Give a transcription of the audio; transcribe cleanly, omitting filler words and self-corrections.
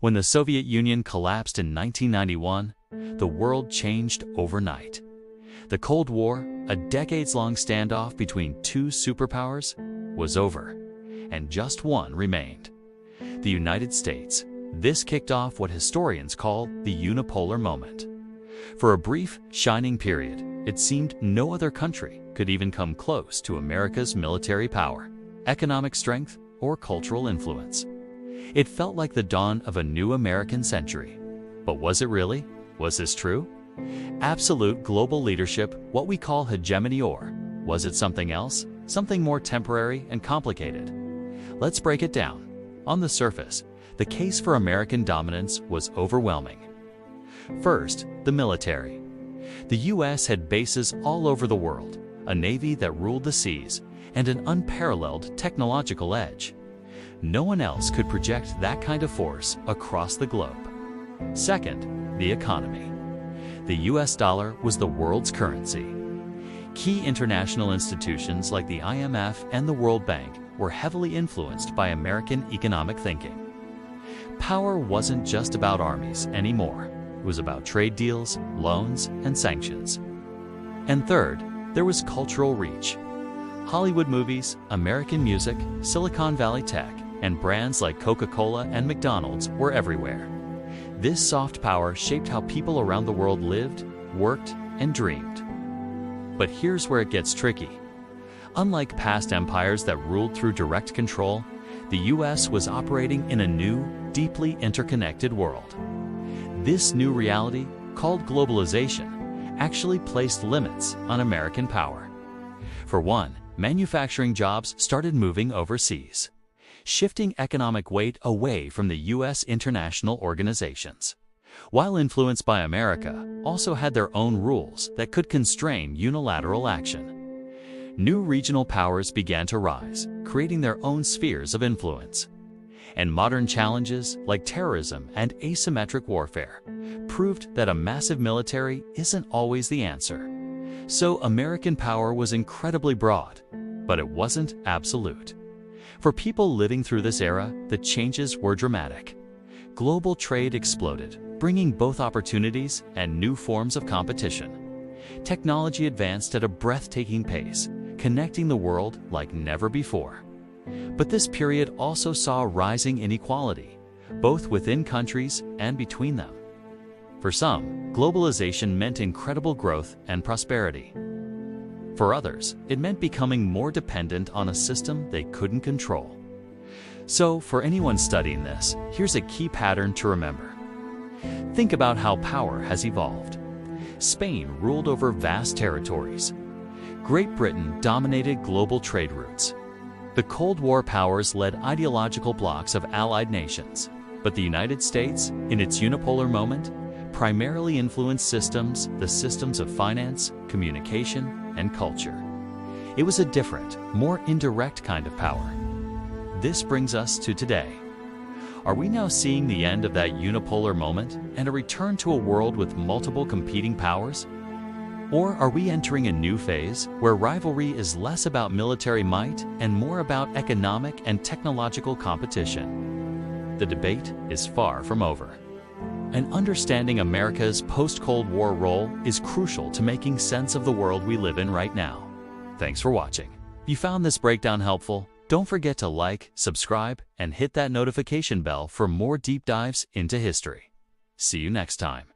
When the Soviet Union collapsed in 1991, the world changed overnight. The Cold War, a decades-long standoff between two superpowers, was over, and just one remained: the United States. This kicked off what historians call the unipolar moment. For a brief, shining period, it seemed no other country could even come close to America's military power, economic strength, or cultural influence. It felt like the dawn of a new American century. But was it really? Was this true? Absolute global leadership, what we call hegemony, or was it something else? Something more temporary and complicated? Let's break it down. On the surface, the case for American dominance was overwhelming. First, the military. The U.S. had bases all over the world, a navy that ruled the seas, and an unparalleled technological edge. No one else could project that kind of force across the globe. Second, the economy. The U.S. dollar was the world's currency. Key international institutions like the IMF and the World Bank were heavily influenced by American economic thinking. Power wasn't just about armies anymore. It was about trade deals, loans, and sanctions. And third, there was cultural reach. Hollywood movies, American music, Silicon Valley tech, and brands like Coca-Cola and McDonald's were everywhere. This soft power shaped how people around the world lived, worked, and dreamed. But here's where it gets tricky. Unlike past empires that ruled through direct control, the U.S. was operating in a new, deeply interconnected world. This new reality, called globalization, actually placed limits on American power. For one, manufacturing jobs started moving overseas, shifting economic weight away from the U.S. international organizations. While influenced by America, also had their own rules that could constrain unilateral action. New regional powers began to rise, creating their own spheres of influence. And modern challenges like terrorism and asymmetric warfare proved that a massive military isn't always the answer. So American power was incredibly broad, but it wasn't absolute. For people living through this era, the changes were dramatic. Global trade exploded, bringing both opportunities and new forms of competition. Technology advanced at a breathtaking pace, connecting the world like never before. But this period also saw rising inequality, both within countries and between them. For some, globalization meant incredible growth and prosperity. For others, it meant becoming more dependent on a system they couldn't control. So, for anyone studying this, here's a key pattern to remember. Think about how power has evolved. Spain ruled over vast territories. Great Britain dominated global trade routes. The Cold War powers led ideological blocs of allied nations, but the United States, in its unipolar moment, primarily influenced the systems of finance, communication, and culture. It was a different, more indirect kind of power. This brings us to today. Are we now seeing the end of that unipolar moment and a return to a world with multiple competing powers? Or are we entering a new phase where rivalry is less about military might and more about economic and technological competition? The debate is far from over. And understanding America's post-Cold War role is crucial to making sense of the world we live in right now. Thanks for watching. If you found this breakdown helpful, don't forget to like, subscribe, and hit that notification bell for more deep dives into history. See you next time.